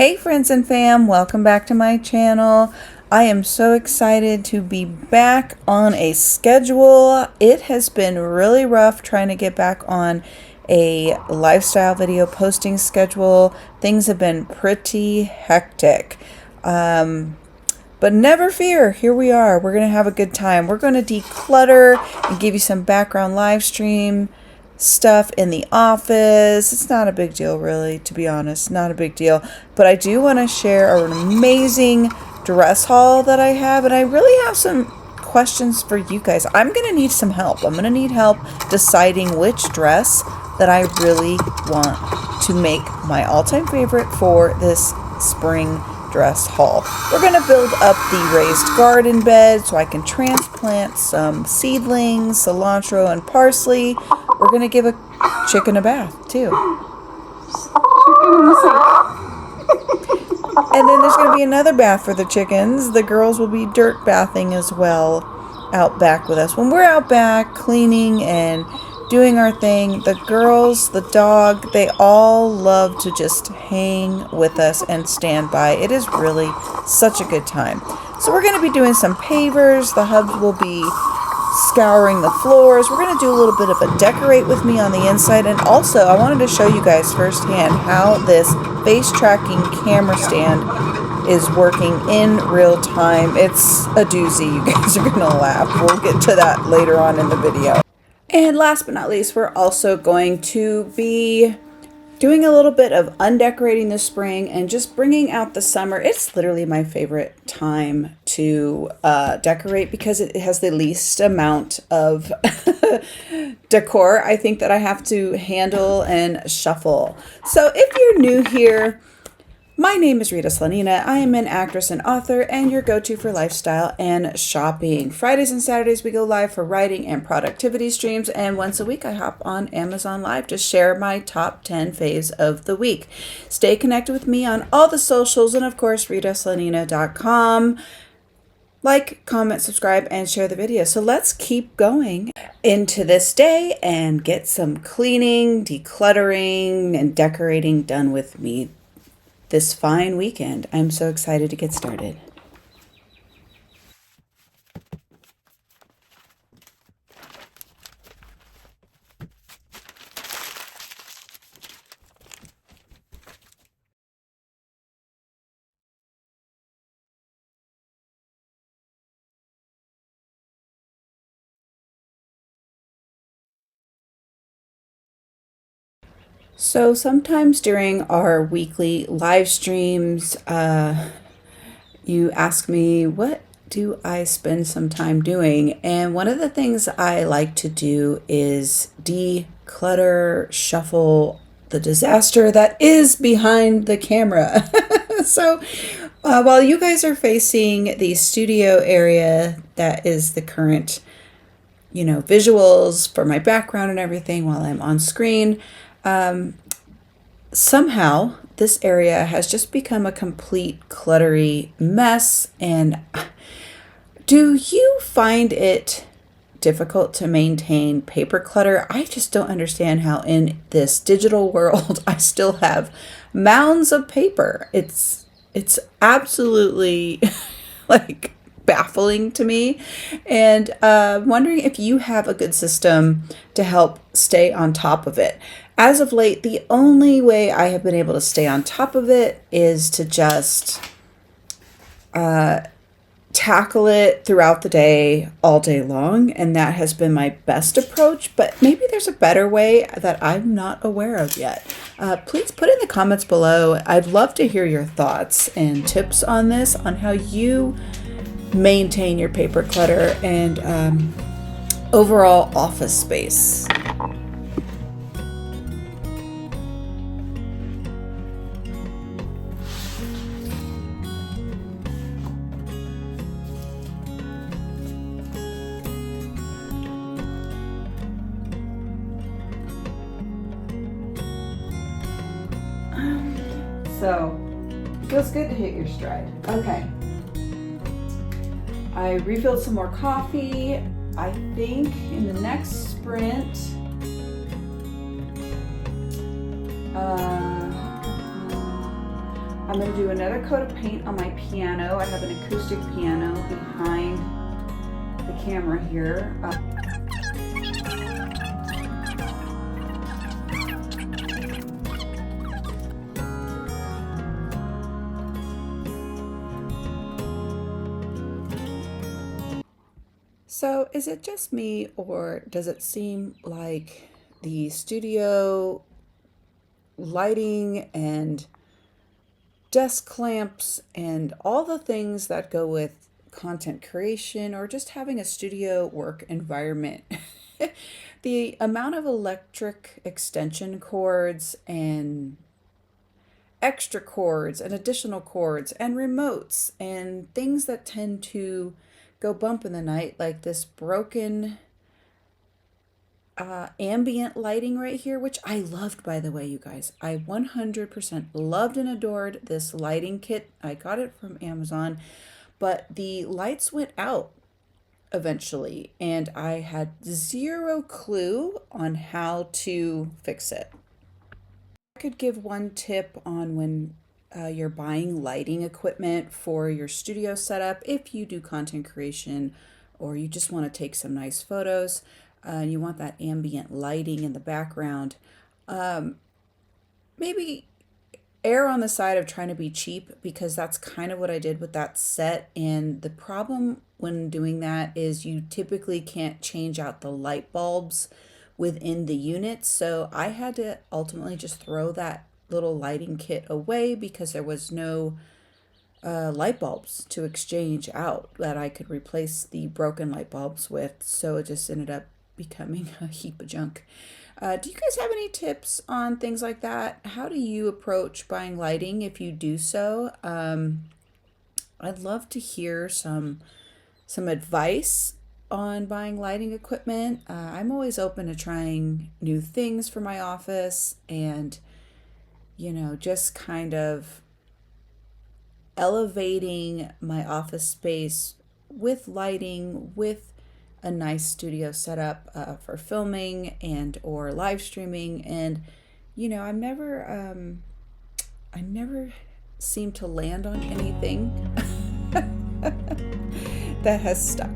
Hey friends and fam, welcome back to my channel. I am so excited to be back on a schedule. It has been really rough trying to get back on a lifestyle video posting schedule. Things have been pretty hectic. But never fear, here we are. We're going to have a good time. We're going to declutter and give you some background live stream stuff in the office. It's not a big deal, really, to be honest. Not a big deal. But I do want to share an amazing dress haul that I have. And I really have some questions for you guys. I'm going to need some help. I'm going to need help deciding which dress that I really want to make my all-time favorite for this spring dress haul. We're going to build up the raised garden bed so I can transplant some seedlings, cilantro, and parsley. We're going to give a chicken a bath too. And then there's going to be another bath for the chickens. The girls will be dirt bathing as well out back with us. When we're out back cleaning and doing our thing, the girls, the dog, they all love to just hang with us and stand by. It is really such a good time. So we're going to be doing some pavers. The hubs will be scouring the floors. We're going to do a little bit of a decorate with me on the inside. And also, I wanted to show you guys firsthand how this face tracking camera stand is working in real time. It's a doozy. You guys are going to laugh. We'll get to that later on in the video. And last but not least, we're also going to be doing a little bit of undecorating this spring and just bringing out the summer. It's literally my favorite time to decorate because it has the least amount of decor I think that I have to handle and shuffle. So if you're new here, my name is Rita Slanina. I am an actress and author and your go-to for lifestyle and shopping. Fridays and Saturdays we go live for writing and productivity streams, and once a week I hop on Amazon Live to share my top 10 faves of the week. Stay connected with me on all the socials and of course ritaslanina.com. Like, comment, subscribe, and share the video. So let's keep going into this day and get some cleaning, decluttering, and decorating done with me this fine weekend. I'm so excited to get started. So sometimes during our weekly live streams, you ask me, what do I spend some time doing? And one of the things I like to do is declutter, shuffle the disaster that is behind the camera. So while you guys are facing the studio area, that is the current, visuals for my background and everything while I'm on screen, somehow this area has just become a complete cluttery mess. And do you find it difficult to maintain paper clutter? I just don't understand how in this digital world I still have mounds of paper. It's absolutely like baffling to me, and wondering if you have a good system to help stay on top of it. As of late, the only way I have been able to stay on top of it is to just tackle it throughout the day, all day long, and that has been my best approach. But maybe there's a better way that I'm not aware of yet. Please put in the comments below. I'd love to hear your thoughts and tips on this, on how you maintain your paper clutter and overall office space. So, feels good to hit your stride. Okay. I refilled some more coffee. I think in the next sprint, I'm going to do another coat of paint on my piano. I have an acoustic piano behind the camera here. So is it just me, or does it seem like the studio lighting and desk clamps and all the things that go with content creation or just having a studio work environment, the amount of electric extension cords and extra cords and additional cords and remotes and things that tend to go bump in the night, like this broken ambient lighting right here, which I loved, by the way, you guys. I 100% loved and adored this lighting kit. I got it from Amazon, but the lights went out eventually, and I had zero clue on how to fix it. I could give one tip on when you're buying lighting equipment for your studio setup, if you do content creation or you just want to take some nice photos. You want that ambient lighting in the background. Maybe err on the side of trying to be cheap, because that's kind of what I did with that set. And the problem when doing that is you typically can't change out the light bulbs within the unit. So I had to ultimately just throw that little lighting kit away because there was no light bulbs to exchange out that I could replace the broken light bulbs with. So it just ended up becoming a heap of junk. Do you guys have any tips on things like that? How do you approach buying lighting if you do so? I'd love to hear some advice on buying lighting equipment. I'm always open to trying new things for my office, and just kind of elevating my office space with lighting, with a nice studio setup for filming and or live streaming. And I never seem to land on anything that has stuck.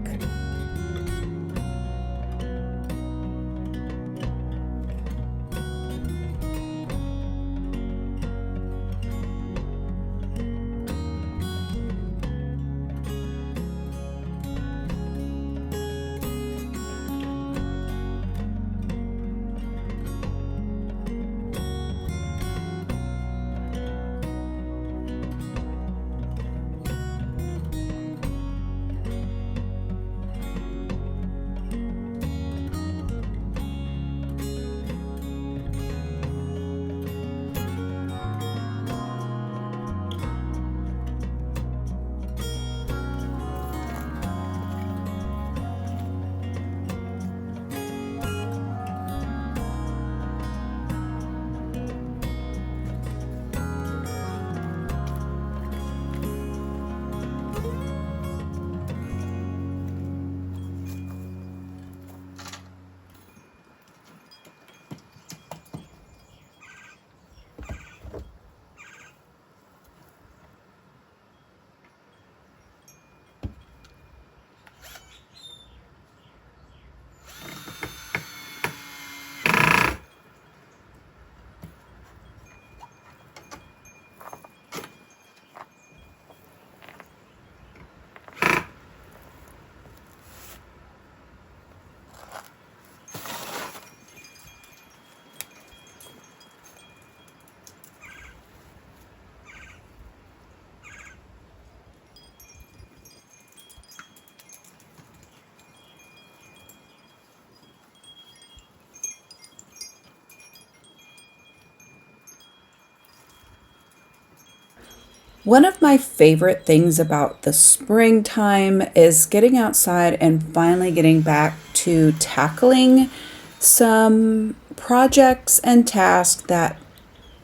One of my favorite things about the springtime is getting outside and finally getting back to tackling some projects and tasks that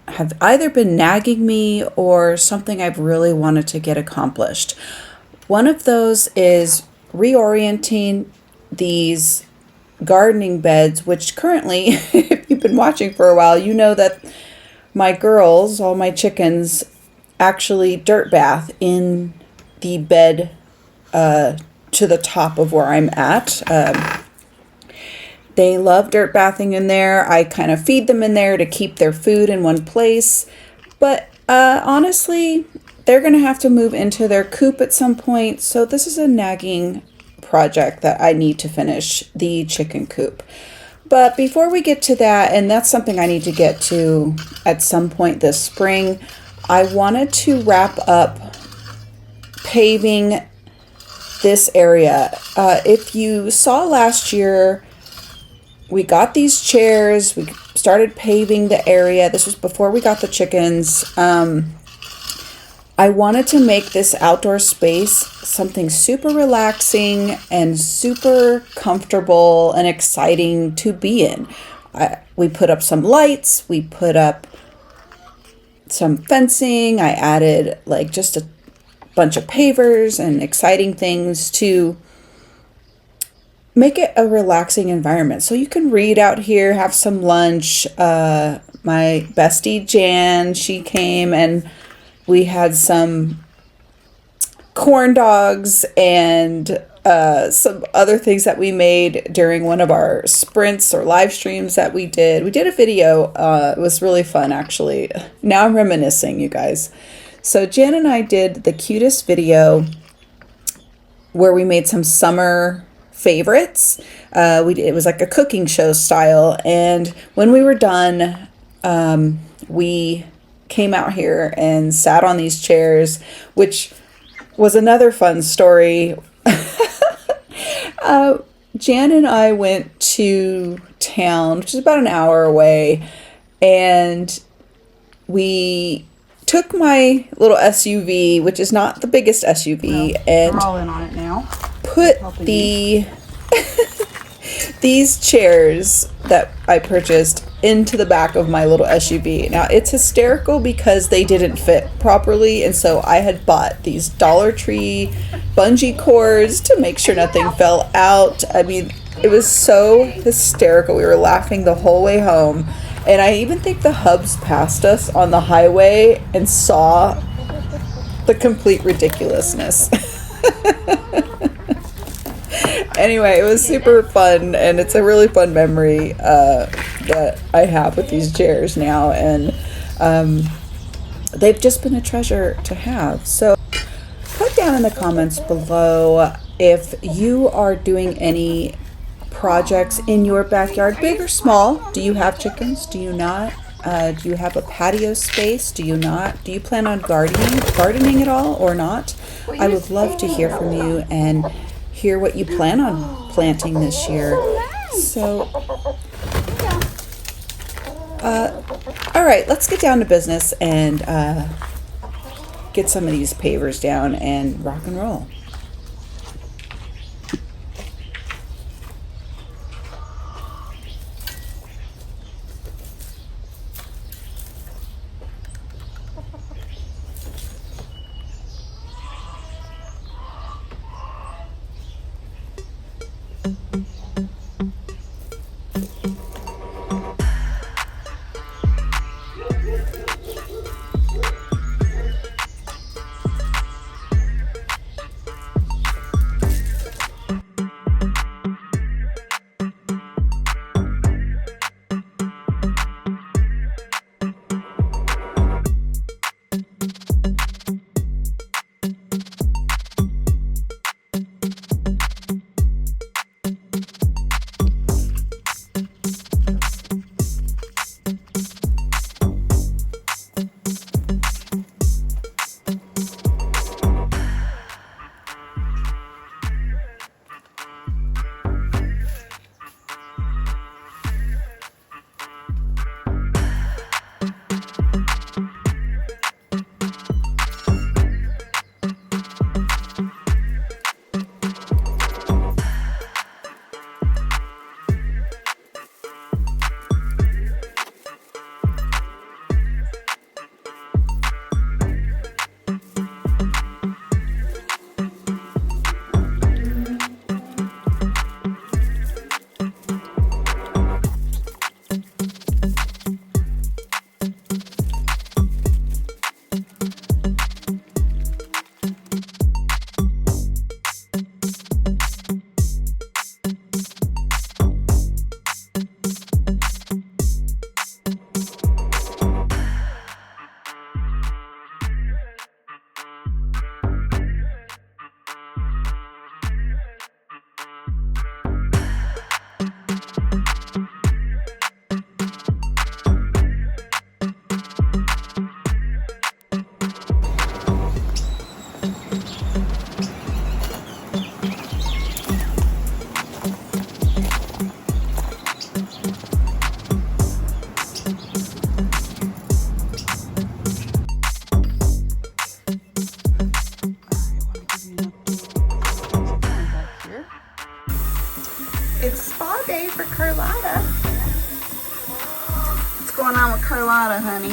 have either been nagging me or something I've really wanted to get accomplished. One of those is reorienting these gardening beds, which currently, if you've been watching for a while, you know that my girls, all my chickens, actually dirt bath in the bed to the top of where I'm at. They love dirt bathing in there. I kind of feed them in there to keep their food in one place. But honestly, they're going to have to move into their coop at some point. So this is a nagging project that I need to finish, the chicken coop. But before we get to that, and that's something I need to get to at some point this spring, I wanted to wrap up paving this area. If you saw last year, we got these chairs, we started paving the area. This was before we got the chickens. I wanted to make this outdoor space something super relaxing and super comfortable and exciting to be in. We put up some lights, we put up some fencing, I added like just a bunch of pavers and exciting things to make it a relaxing environment. So you can read out here, have some lunch. My bestie Jan, she came and we had some corn dogs and some other things that we made during one of our sprints or live streams that we did. We did a video. It was really fun, actually. Now I'm reminiscing, you guys. So Jan and I did the cutest video where we made some summer favorites. It was like a cooking show style. And when we were done, we came out here and sat on these chairs, which was another fun story. Jan and I went to town, which is about an hour away, and we took my little SUV, which is not the biggest SUV, and we're all in on it now. Put these chairs that I purchased into the back of my little SUV. Now it's hysterical because they didn't fit properly, and so I had bought these Dollar Tree bungee cords to make sure nothing fell out. I mean, it was so hysterical. We were laughing the whole way home, and I even think the hubs passed us on the highway and saw the complete ridiculousness. Anyway, it was super fun, and it's a really fun memory that I have with these chairs now, and they've just been a treasure to have. So put down in the comments below if you are doing any projects in your backyard, big or small. Do you have chickens? Do you not? Do you have a patio space? Do you not? Do you plan on gardening at all or not? I would love to hear from you and hear what you plan on planting this year. So, all right, let's get down to business and get some of these pavers down and rock and roll. Carlotta, honey.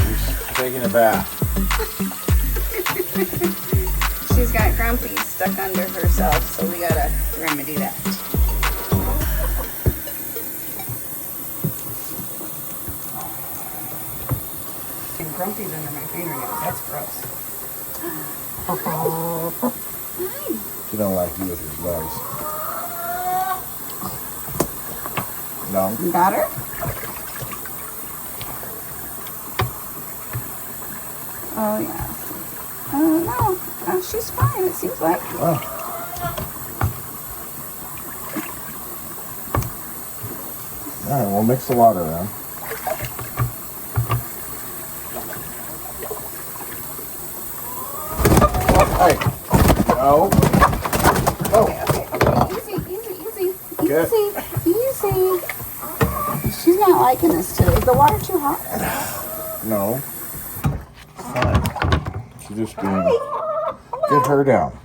She's taking a bath. She's got Grumpy stuck under herself, so we gotta remedy that. And Grumpy's under my fingernails. That's gross. She don't like you with his legs. No. You got her? Oh, yeah. No. Oh, she's fine, it seems like. Oh. All right, we'll mix the water then. Hey. No. Oh. Okay. Easy. Good. Easy. She's not liking this today. Is the water too hot? No. Fine. She's just being... Get her down.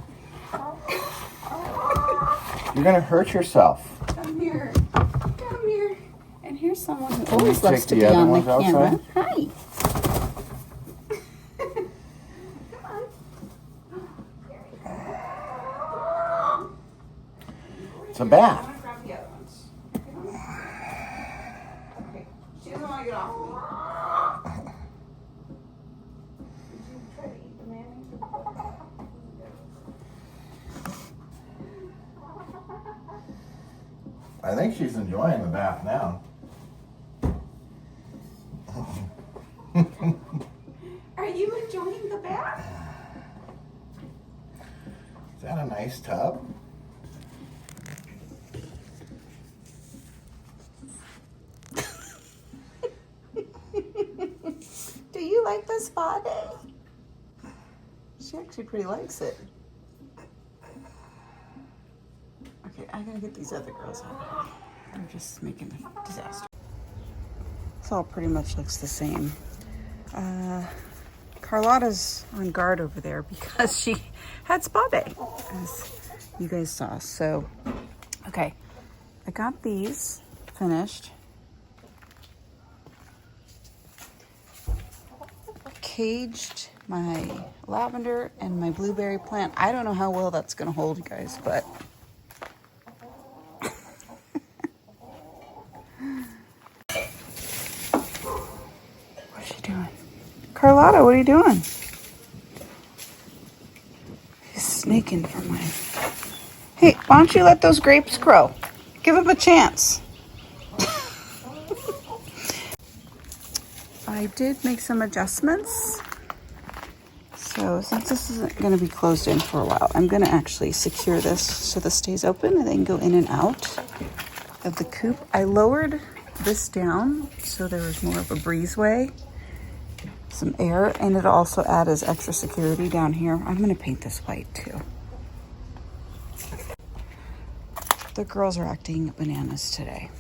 You're gonna hurt yourself. Come here. And here's someone who always loves to Take be the other on the ones camera. outside. Hi. It's a bath. I'm gonna grab the other ones. Okay. She doesn't want to get off of me. Did you try to eat the mayonnaise? I think she's enjoying the bath now. Are you enjoying the bath? Is that a nice tub? Do you like the spa day? She actually pretty likes it. Okay, I gotta get these other girls out. They're just making a disaster. This all pretty much looks the same. Carlotta's on guard over there because she had spa day, as you guys saw. So, okay, I got these finished. Caged my lavender and my blueberry plant. I don't know how well that's gonna hold, you guys, but what's she doing? Carlotta, what are you doing? She's snaking from my... Hey, why don't you let those grapes grow? Give them a chance. I did make some adjustments. So since this isn't going to be closed in for a while, I'm going to actually secure this so this stays open and then go in and out of the coop. I lowered this down so there was more of a breezeway, some air, and it'll also add as extra security down here. I'm going to paint this white too. The girls are acting bananas today.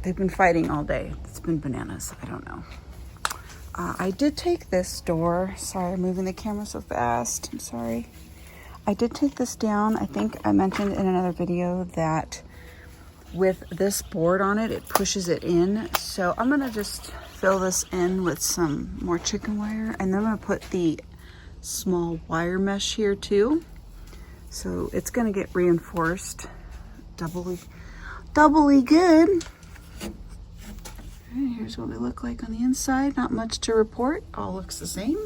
They've been fighting all day. It's been bananas. I don't know. I did take this door. Sorry, I'm moving the camera so fast. I'm sorry. I did take this down. I think I mentioned in another video that with this board on it, it pushes it in. So I'm gonna just fill this in with some more chicken wire, and then I'm gonna put the small wire mesh here too. So it's gonna get reinforced doubly good. And here's what we look like on the inside. Not much to report. All looks the same.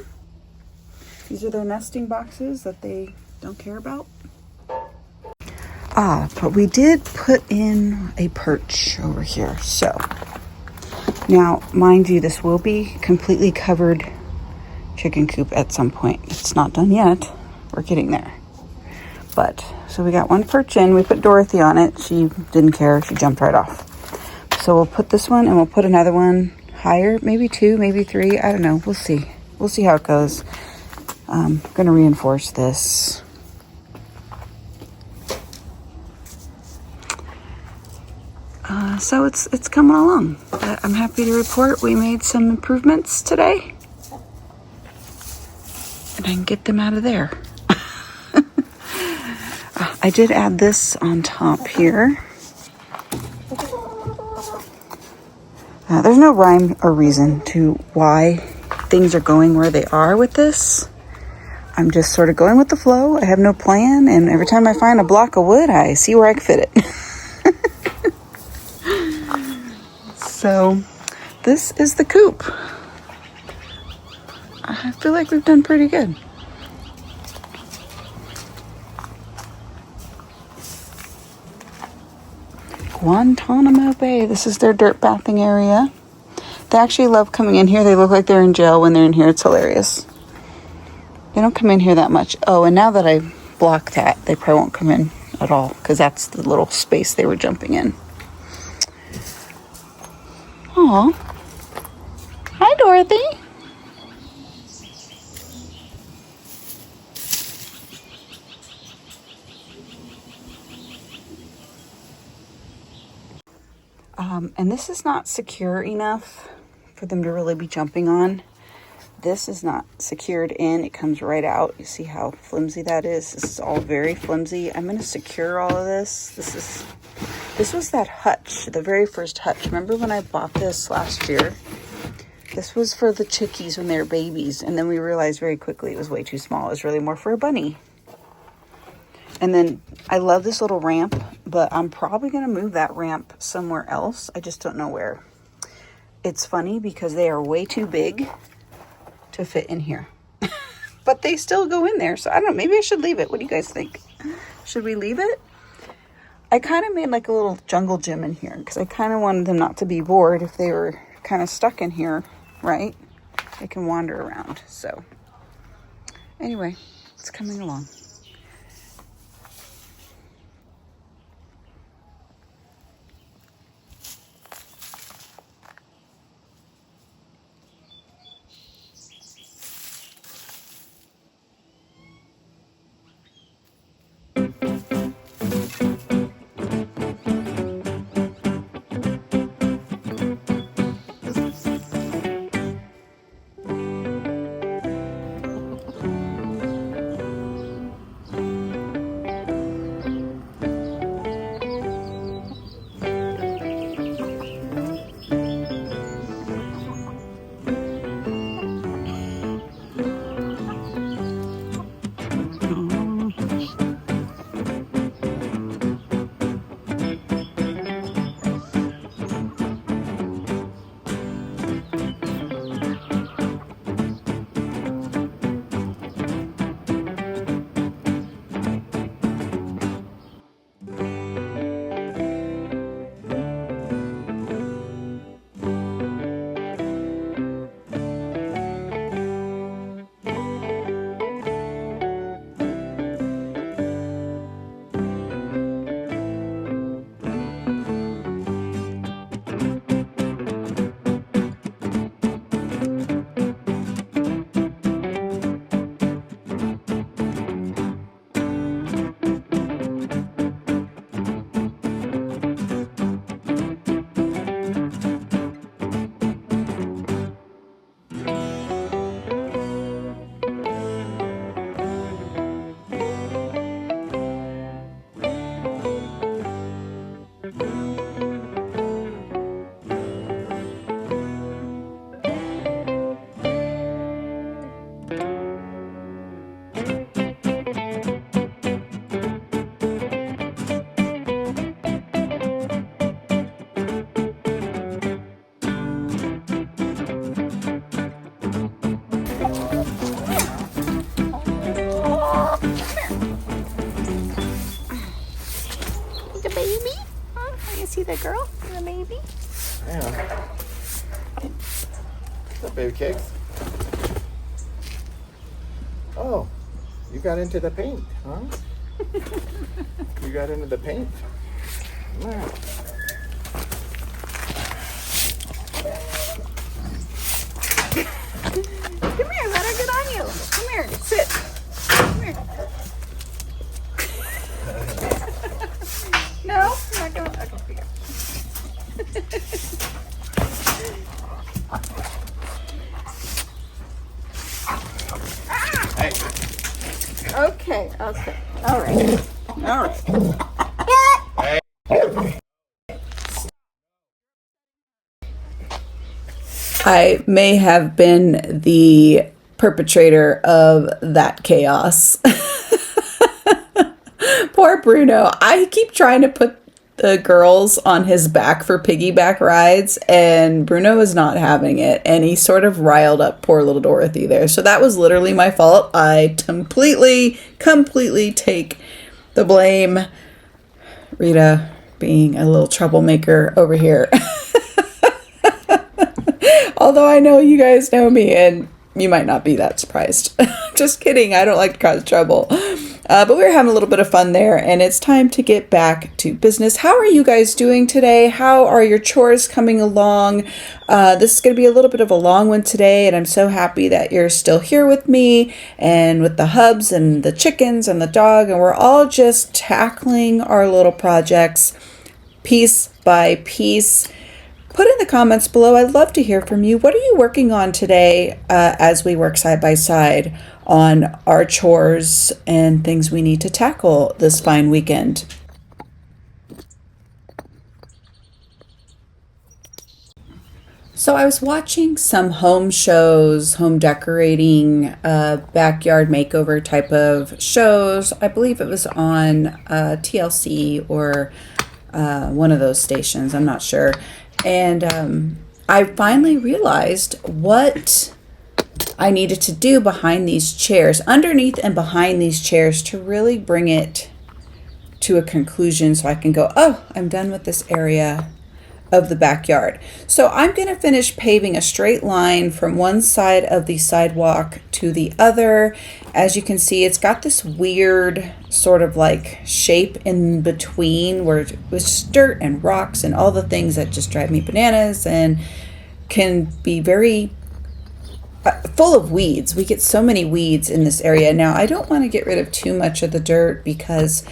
These are their nesting boxes that they don't care about. But we did put in a perch over here. So now, mind you, this will be completely covered chicken coop at some point. It's not done yet. We're getting there. But, so we got one perch in. We put Dorothy on it. She didn't care. She jumped right off. So we'll put this one and we'll put another one higher, maybe 2, maybe 3. I don't know. We'll see. We'll see how it goes. I'm going to reinforce this. So it's coming along. But I'm happy to report we made some improvements today. And I can get them out of there. I did add this on top here. There's no rhyme or reason to why things are going where they are with this. I'm just sort of going with the flow. I have no plan, and every time I find a block of wood, I see where I can fit it. So this is the coop. I feel like we've done pretty good. Guantanamo Bay. This is their dirt bathing area. They actually love coming in here. They look like they're in jail when they're in here. It's hilarious. They don't come in here that much. Oh, and now that I blocked that, they probably won't come in at all because that's the little space they were jumping in. Aw. Hi, Dorothy. And this is not secure enough for them to really be jumping on. This is not secured in. It comes right out. You see how flimsy that is? This is all very flimsy. I'm going to secure all of this. This was that hutch, the very first hutch. Remember when I bought this last year? This was for the chickies when they were babies. And then we realized very quickly it was way too small. It was really more for a bunny. And then I love this little ramp, but I'm probably going to move that ramp somewhere else. I just don't know where. It's funny because they are way too big to fit in here. But they still go in there. So I don't know. Maybe I should leave it. What do you guys think? Should we leave it? I kind of made like a little jungle gym in here because I kind of wanted them not to be bored if they were kind of stuck in here, right? They can wander around. So anyway, it's coming along. See the girl and the baby? Yeah. What's up, baby cakes? Oh, you got into the paint, huh? You got into the paint? Yeah. Come here, let her get on you. Come here, sit. Come here. No, you're not going. Okay, here. Hey. Okay. All right. I may have been the perpetrator of that chaos. Poor Bruno. I keep trying to put the girls on his back for piggyback rides, and Bruno is not having it, and he sort of riled up poor little Dorothy there. So that was literally my fault. I completely take the blame. Rita being a little troublemaker over here. Although I know you guys know me, and you might not be that surprised. Just kidding. I don't like to cause trouble. But we're having a little bit of fun there, and it's time to get back to business. How are you guys doing today? How are your chores coming along? This is going to be a little bit of a long one today, and I'm so happy that you're still here with me and with the hubs and the chickens and the dog, and we're all just tackling our little projects piece by piece. Put in the comments below. I'd love to hear from you. What are you working on today as we work side by side on our chores and things we need to tackle this fine weekend? So I was watching some home shows, home decorating, backyard makeover type of shows. I believe it was on TLC or one of those stations. I'm not sure. And I finally realized what I needed to do behind these chairs, underneath and behind these chairs, to really bring it to a conclusion so I can go, oh, I'm done with this area of the backyard. So I'm going to finish paving a straight line from one side of the sidewalk to the other. As you can see, it's got this weird sort of like shape in between where it was just dirt and rocks and all the things that just drive me bananas and can be very full of weeds. We get so many weeds in this area. Now, I don't want to get rid of too much of the dirt because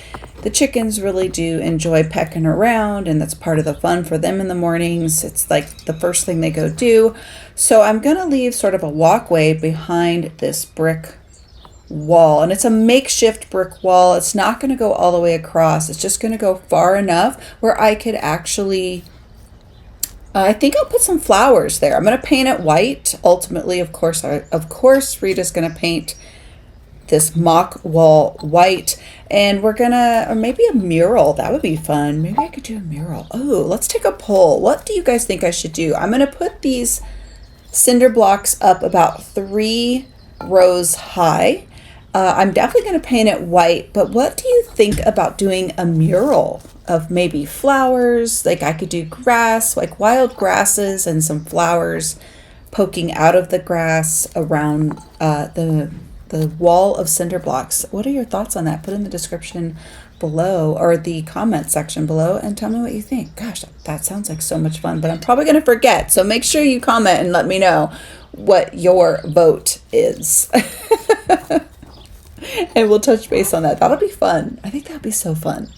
the chickens really do enjoy pecking around, and that's part of the fun for them in the mornings. It's like the first thing they go do. So I'm going to leave sort of a walkway behind this brick wall, and it's a makeshift brick wall. It's not going to go all the way across. It's just going to go far enough where I could actually I think I'll put some flowers there. I'm going to paint it white. Ultimately, of course, Rita's going to paint this mock wall white, and we're going to, or maybe a mural. That would be fun. Maybe I could do a mural. Oh, let's take a poll. What do you guys think I should do? I'm going to put these cinder blocks up about 3 rows high. I'm definitely going to paint it white, but what do you think about doing a mural of maybe flowers? Like I could do grass, like wild grasses and some flowers poking out of the grass around the wall of cinder blocks. What are your thoughts on that? Put in the description below or the comment section below and tell me what you think. Gosh, that sounds like so much fun, but I'm probably going to forget. So make sure you comment and let me know what your vote is. And we'll touch base on that. That'll be fun. I think that'd be so fun.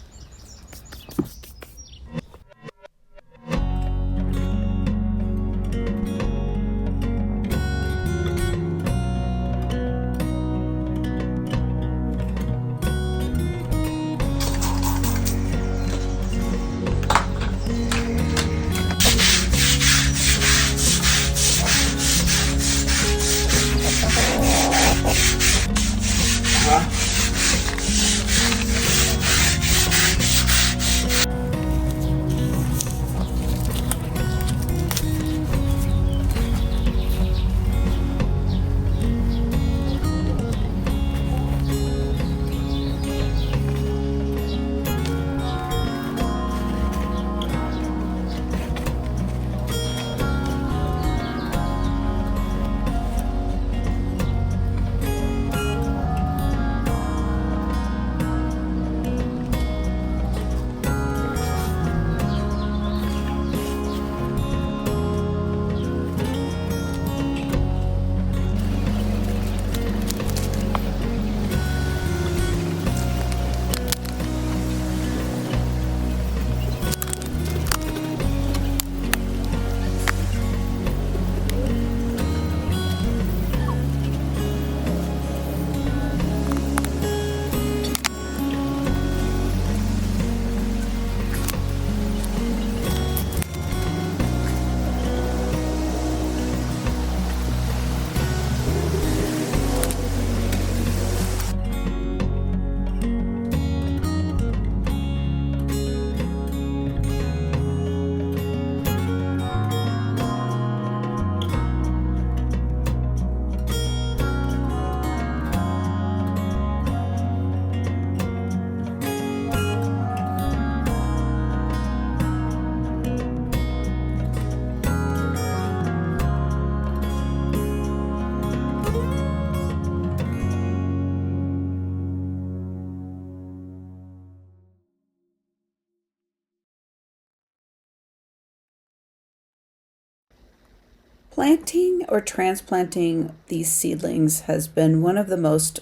Planting or transplanting these seedlings has been one of the most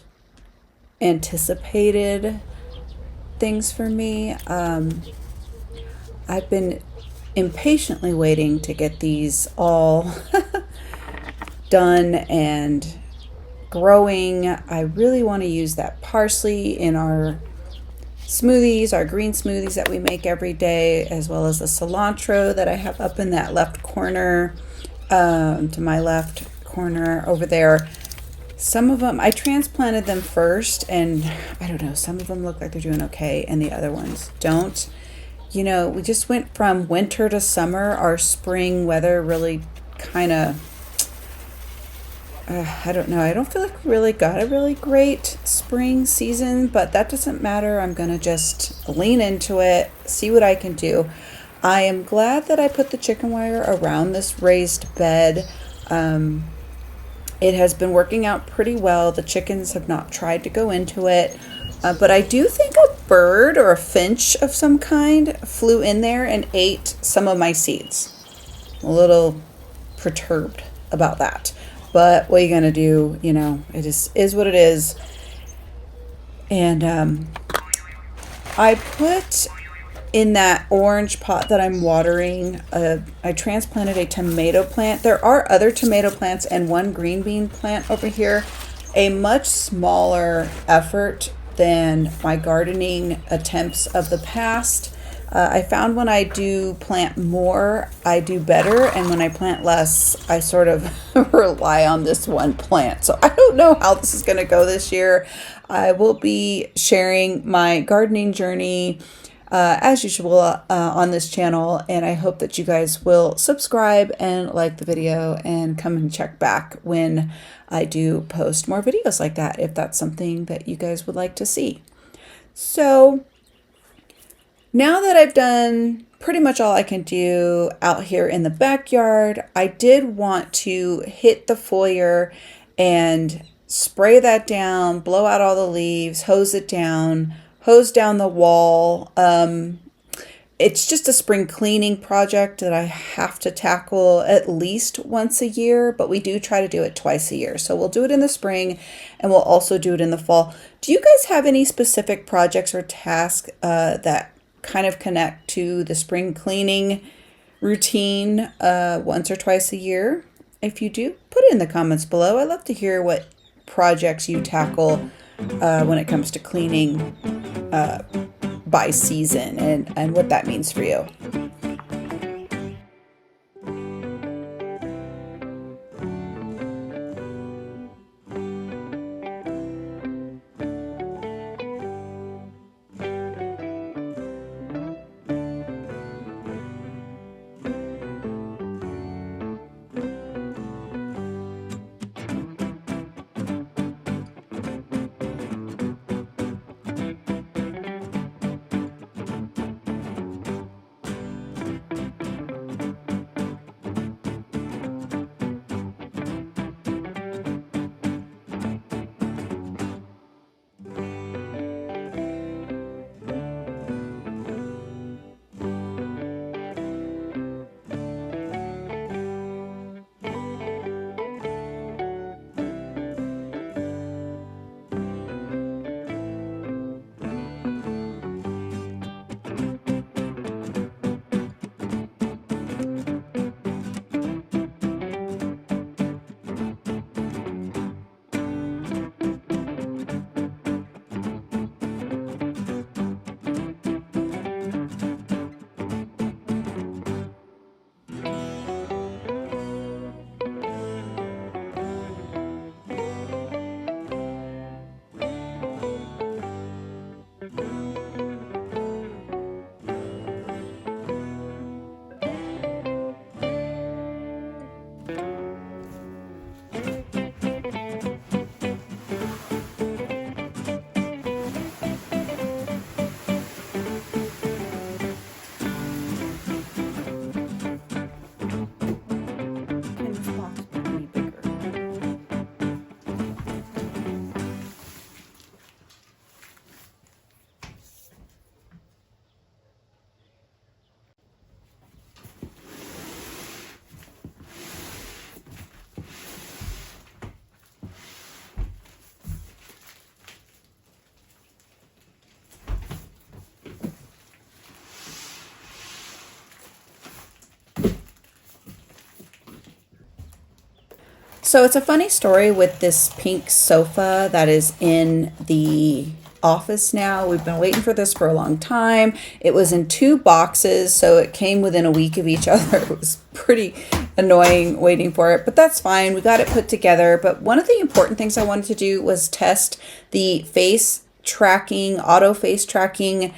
anticipated things for me. I've been impatiently waiting to get these all done and growing. I really want to use that parsley in our smoothies, our green smoothies that we make every day, as well as the cilantro that I have up in that left corner, to my left corner over there. Some of them, I transplanted them first, and I don't know, some of them look like they're doing okay, and the other ones don't. You know, we just went from winter to summer. Our spring weather really kind of, I don't know. I don't feel like we really got a really great spring season, but that doesn't matter. I'm going to just lean into it, see what I can do. I am glad that I put the chicken wire around this raised bed. It has been working out pretty well. The chickens have not tried to go into it, but I do think a bird or a finch of some kind flew in there and ate some of my seeds. I'm a little perturbed about that. But what are you going to do? You know, it is what it is. And I put in that orange pot that I'm watering, I transplanted a tomato plant. There are other tomato plants and one green bean plant over here. A much smaller effort than my gardening attempts of the past. I found when I do plant more, I do better. And when I plant less, I sort of rely on this one plant. So I don't know how this is going to go this year. I will be sharing my gardening journey as usual on this channel. And I hope that you guys will subscribe and like the video and come and check back when I do post more videos like that, if that's something that you guys would like to see. So now that I've done pretty much all I can do out here in the backyard, I did want to hit the foyer and spray that down, blow out all the leaves, hose down the wall. It's just a spring cleaning project that I have to tackle at least once a year, but we do try to do it twice a year. So we'll do it in the spring and we'll also do it in the fall. Do you guys have any specific projects or tasks that kind of connect to the spring cleaning routine once or twice a year? If you do, put it in the comments below. I'd love to hear what projects you tackle when it comes to cleaning by season and what that means for you. So it's a funny story with this pink sofa that is in the office now. We've been waiting for this for a long time. It was in 2 boxes, so it came within a week of each other. It was pretty annoying waiting for it, but that's fine. We got it put together. But one of the important things I wanted to do was test the face tracking, auto face tracking,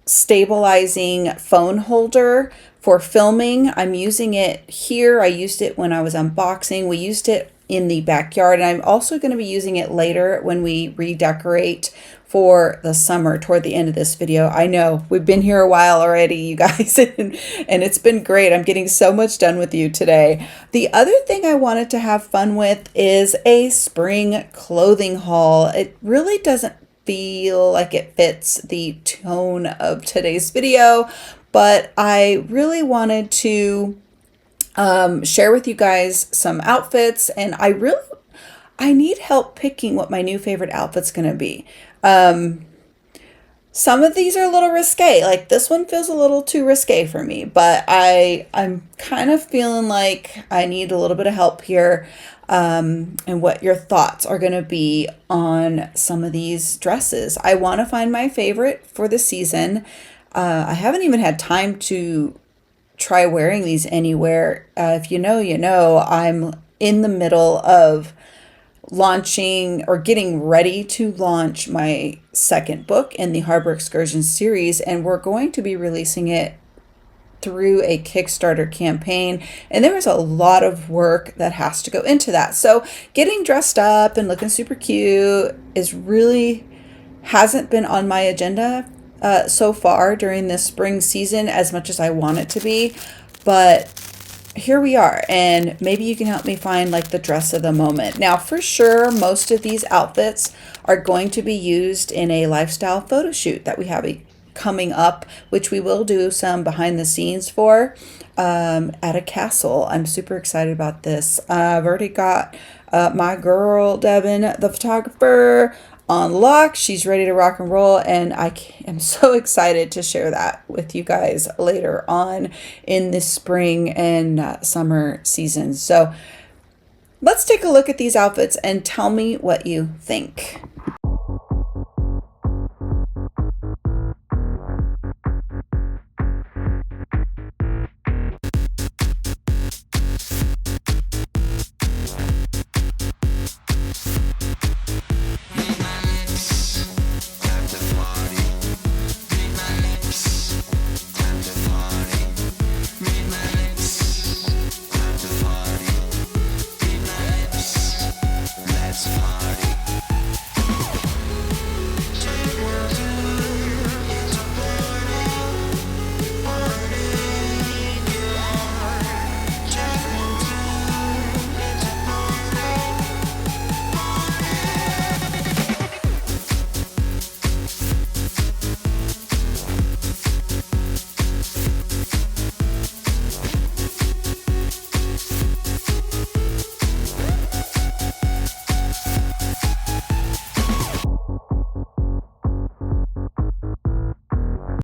stabilizing phone holder for filming. I'm using it here. I used it when I was unboxing. We used it in the backyard, and I'm also going to be using it later when we redecorate for the summer toward the end of this video. I know we've been here a while already, you guys, and it's been great. I'm getting so much done with you today. The other thing I wanted to have fun with is a spring clothing haul. It really doesn't feel like it fits the tone of today's video, but I really wanted to share with you guys some outfits, and I need help picking what my new favorite outfit's gonna be. Some of these are a little risque, like this one feels a little too risque for me, but I'm kind of feeling like I need a little bit of help here, and what your thoughts are gonna be on some of these dresses. I want to find my favorite for the season. I haven't even had time to try wearing these anywhere. If you know, you know, I'm in the middle of launching or getting ready to launch my second book in the Harbor Excursion series, and we're going to be releasing it through a Kickstarter campaign, and there is a lot of work that has to go into that. So getting dressed up and looking super cute hasn't been on my agenda so far during this spring season as much as I want it to be, but here we are, and maybe you can help me find like the dress of the moment. Now, for sure, most of these outfits are going to be used in a lifestyle photo shoot that we have coming up, which we will do some behind the scenes for at a castle. I'm super excited about this. I've already got my girl Devin, the photographer, on lock. She's ready to rock and roll, and I am so excited to share that with you guys later on in this spring and summer season. So let's take a look at these outfits and tell me what you think.